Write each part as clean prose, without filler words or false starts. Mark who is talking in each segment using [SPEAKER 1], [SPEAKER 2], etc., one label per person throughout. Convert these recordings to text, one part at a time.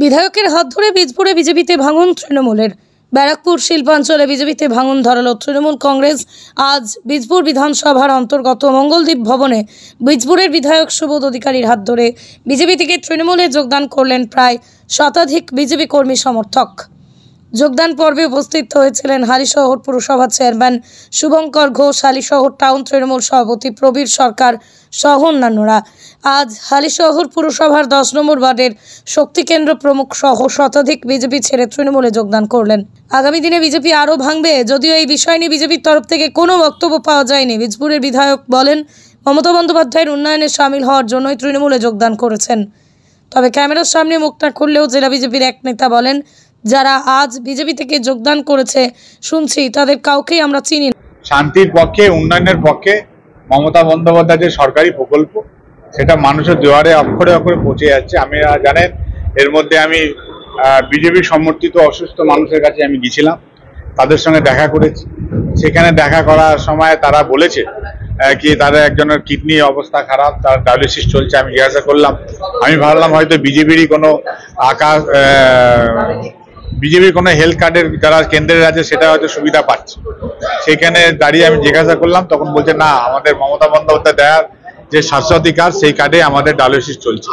[SPEAKER 1] বিধায়কের হাত ধরে বীজপুরে বিজেপিতে ভাঙন তৃণমূলের। ব্যারাকপুর শিল্পাঞ্চলে বিজেপিতে ভাঙন ধরালো তৃণমূল কংগ্রেস। আজ বীজপুর বিধানসভার অন্তর্গত মঙ্গলদ্বীপ ভবনে বীজপুরের বিধায়ক সুবোধ অধিকারীর হাত ধরে বিজেপি থেকে তৃণমূলে যোগদান করলেন প্রায় শতাধিক বিজেপি কর্মী সমর্থক। যোগদান পর্বে উপস্থিত হয়েছিলেন হালিশহর পুরসভার চেয়ারম্যান শুভঙ্কর ঘোষ, হালিশহর টাউন তৃণমূল সভাপতি প্রবীর সরকার সহ অন্যান্যরা। আজ হালিশহর পুরসভার 10 নম্বর ওয়ার্ডের শক্তিকেন্দ্র প্রমুখ সহ শতাধিক বিজেপি ছেড়ে তৃণমূলে যোগদান করলেন। আগামী দিনে বিজেপি আরও ভাঙবে, যদিও এই বিষয় নিয়ে বিজেপির তরফ থেকে কোনো বক্তব্য পাওয়া যায়নি। বীজপুরের বিধায়ক বলেন, মমতা বন্দ্যোপাধ্যায়ের উন্নয়নে সামিল হওয়ার জন্যই তৃণমূলে যোগদান করেছেন। তবে ক্যামেরার সামনে মুখ না খুললেও জেলা বিজেপির এক নেতা বলেন, যারা আজ বিজেপি থেকে যোগদান করেছে শুনছি তাদের কাউকেই আমরা চিনি না।
[SPEAKER 2] শান্তির পক্ষে, উন্নয়নের পক্ষে মমতা বন্দ্যোপাধ্যায়ের যে সরকারি প্রকল্প সেটা মানুষের দুয়ারে অক্ষরে অক্ষরে পৌঁছে যাচ্ছে। আপনারা জানেন, এর মধ্যে আমি বিজেপি সমর্থিত অসুস্থ মানুষের কাছে আমি গিয়েছিলাম, তাদের সঙ্গে দেখা করেছি। সেখানে দেখা করার সময় তারা বলেছে কি তাদের একজনের কিডনি অবস্থা খারাপ, তার ডায়ালিসিস চলছে। আমি জিজ্ঞাসা করলাম, আমি ভাবলাম হয়তো বিজেপিরই কোনো বিজেপির কোনো হেলথ কার্ডের যারা কেন্দ্রের আছে সেটা হয়তো সুবিধা পাচ্ছে। সেখানে দাঁড়িয়ে আমি জিজ্ঞাসা করলাম, তখন বলছে না, আমাদের মমতা বন্দ্যোপাধ্যায় দেওয়ার যে স্বাস্থ্যসাথী কার্ড সেই কার্ডে আমাদের ডায়ালিসিস চলছে।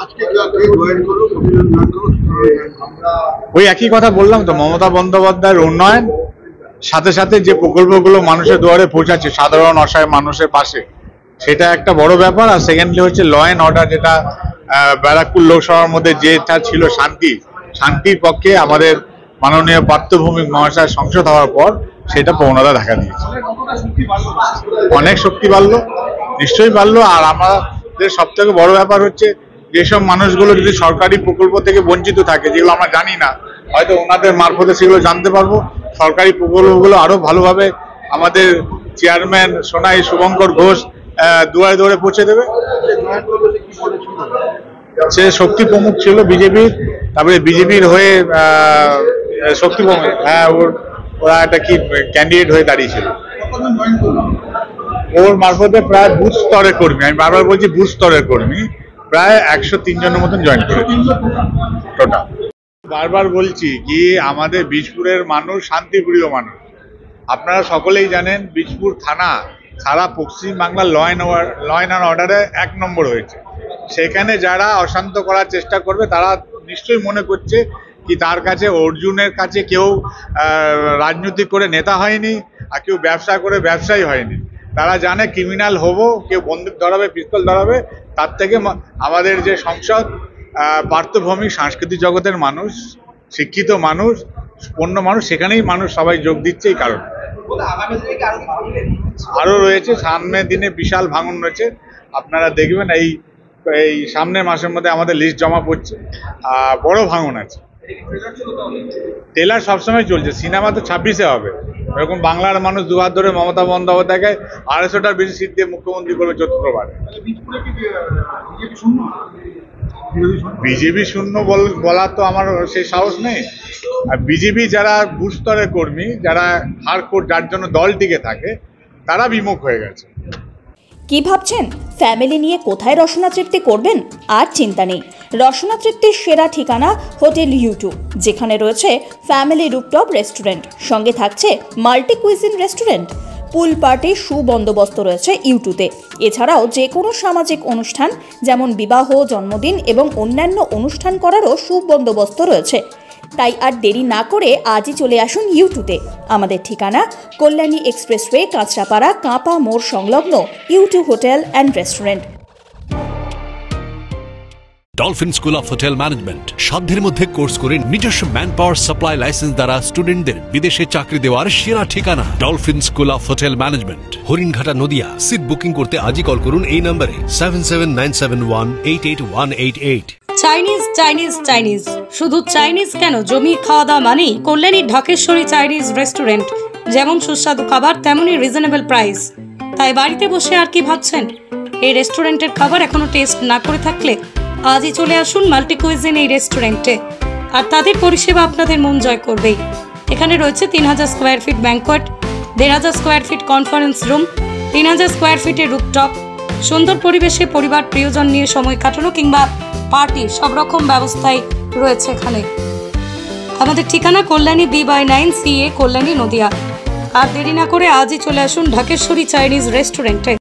[SPEAKER 2] ওই একই কথা বললাম তো, মমতা বন্দ্যোপাধ্যায়ের উন্নয়ন সাথে সাথে যে প্রকল্পগুলো মানুষের দুয়ারে পৌঁছাচ্ছে সাধারণ অসহায় মানুষের পাশে, সেটা একটা বড় ব্যাপার। আর সেকেন্ডলি হচ্ছে ল অ্যান্ড অর্ডার, যেটা ব্যারাকপুর লোকসভার মধ্যে যেটা ছিল শান্তির পক্ষে আমাদের মাননীয় পার্থভৌমিক মহাশয় সংসদ হওয়ার পর সেটা প্রবণতা দেখা দিয়েছে। অনেক শক্তি বাড়লো, নিশ্চয়ই বাড়লো। আর আমাদের সব থেকে বড় ব্যাপার হচ্ছে, যেসব মানুষগুলো যদি সরকারি প্রকল্প থেকে বঞ্চিত থাকে, যেগুলো আমরা জানি না, হয়তো ওনাদের মারফতে সেগুলো জানতে পারবো। সরকারি প্রকল্পগুলো আরো ভালোভাবে আমাদের চেয়ারম্যান সোনাই শুভঙ্কর ঘোষ দুয়ারে দুয়ারে পৌঁছে দেবে। সে শক্তি প্রমুখ ছিল বিজেপির, তারপরে বিজেপির হয়ে শক্তি প্রমুখ, ওরা একটা কি ক্যান্ডিডেট হয়ে দাঁড়িয়েছিল। ওর মারফতে প্রায় বুথ স্তরের কর্মী, আমি বারবার বলছি বুথ স্তরের কর্মী, প্রায় 103 জনের মতন জয়েন করেছে টোটাল। বারবার বলছি কি, আমাদের বীজপুরের মানুষ শান্তিপ্রিয় মানুষ। আপনারা সকলেই জানেন, বীজপুর থানা সারা পশ্চিমবাংলার ল অ্যান্ড অর্ডারে 1 নম্বর হয়েছে। সেখানে যারা অশান্ত করার চেষ্টা করবে তারা নিশ্চয়ই মনে করছে কি তার কাছে, অর্জুনের কাছে কেউ রাজনীতি করে নেতা হয়নি, আর কেউ ব্যবসা করে ব্যবসায়ী হয়নি। তারা জানে ক্রিমিনাল হবো, কেউ বন্দুক ধরাবে, পিস্তল ধরাবে, তার থেকে আমাদের যে সংসদ পার্থভৌমিক সাংস্কৃতিক জগতের মানুষ, শিক্ষিত মানুষ, পণ্য মানুষ, সেখানেই মানুষ সবাই যোগ দিচ্ছে। এই কারণে আরো রয়েছে, সামনের দিনে বিশাল ভাঙন রয়েছে। আপনারা দেখবেন এই সামনের মাসের মধ্যে আমাদের লিস্ট জমা পড়ছে, বড় ভাঙন আছে। ট্রেলার সবসময় চলছে, সিনেমা তো 26-এ হবে। এরকম বাংলার মানুষ দুহাত ধরে মমতা বন্দ্যোপাধ্যায়কে 250টার বেশি সিট দিয়ে মুখ্যমন্ত্রী করবে চতুর্থবারে। বিজেপি শূন্য বলার তো আমার সেই সাহস নেই। আর বিজেপি যারা বুথ স্তরের কর্মী, যারা হারকোট, যার জন্য দল টিকে থাকে, তারা বিমুখ হয়ে গেছে।
[SPEAKER 3] কি ভাবছেন ফ্যামিলি নিয়ে কোথায় রসনা তৃপ্তি করবেন? আর চিন্তা নেই, রসনা তৃপ্তির সেরা ঠিকানা হোটেল ইউ2, যেখানে রয়েছে ফ্যামিলি রুফটপ রেস্টুরেন্ট, সঙ্গে থাকছে মাল্টি কুইজিন রেস্টুরেন্ট। পুল পার্টির সুবন্দোবস্ত রয়েছে ইউ2তে। এছাড়াও যে কোনো সামাজিক অনুষ্ঠান যেমন বিবাহ, জন্মদিন এবং অন্যান্য অনুষ্ঠান করারও সুবন্দোবস্ত রয়েছে। তাই আর দেরি না করে আজই চলে আসুন ইউ2তে। আমাদের ঠিকানা কল্যাণী এক্সপ্রেসওয়ে, কাঁচরাপাড়া, কাঁপা মোড় সংলগ্ন ইউ2 hotel and restaurant.
[SPEAKER 4] Dolphin school of hotel management সাধ্যের মধ্যে কোর্স করে নিজস্ব ম্যান পাওয়ার সাপ্লাই লাইসেন্স দ্বারা স্টুডেন্টদের বিদেশে চাকরি দেওয়ার সেরা ঠিকানা dolphin school of hotel management, Haringhata, Nadia. Seat booking করতে আজই কল করুন এই নম্বরে 7797188188।
[SPEAKER 1] চাইনিজ চাইনিজ চাইনিজ, শুধু চাইনিজ কেন, জমি খাওয়া দাওয়া মানেই কল্যাণীর ঢাকেশ্বরী চাইনিজ রেস্টুরেন্ট। যেমন সুস্বাদু খাবার, তেমনই রিজনেবল প্রাইস। তাই বাড়িতে বসে আর কি ভাবছেন? এই রেস্টুরেন্টের খাবার এখনো টেস্ট না করে থাকলে আজই চলে আসুন মাল্টি কুইজিন এই রেস্টুরেন্টে। আর তাদের পরিষেবা আপনাদের মন জয় করবেই। এখানে রয়েছে 3000 square feet banquet, 1500 square feet conference room, 3000 square ফিটের রুফটপ। সুন্দর পরিবেশে পরিবার প্রিয়জন নিয়ে সময় কাটানো কিংবা পার্টি সব রকম ব্যবস্থাই রয়েছে এখানে। আমাদের ঠিকানা কল্যাণী B/9 CA কল্যাণী নদিয়া। আর দেরি না করে আজই চলে আসুন ঢাকেশ্বরী চাইনিজ রেস্টুরেন্টে।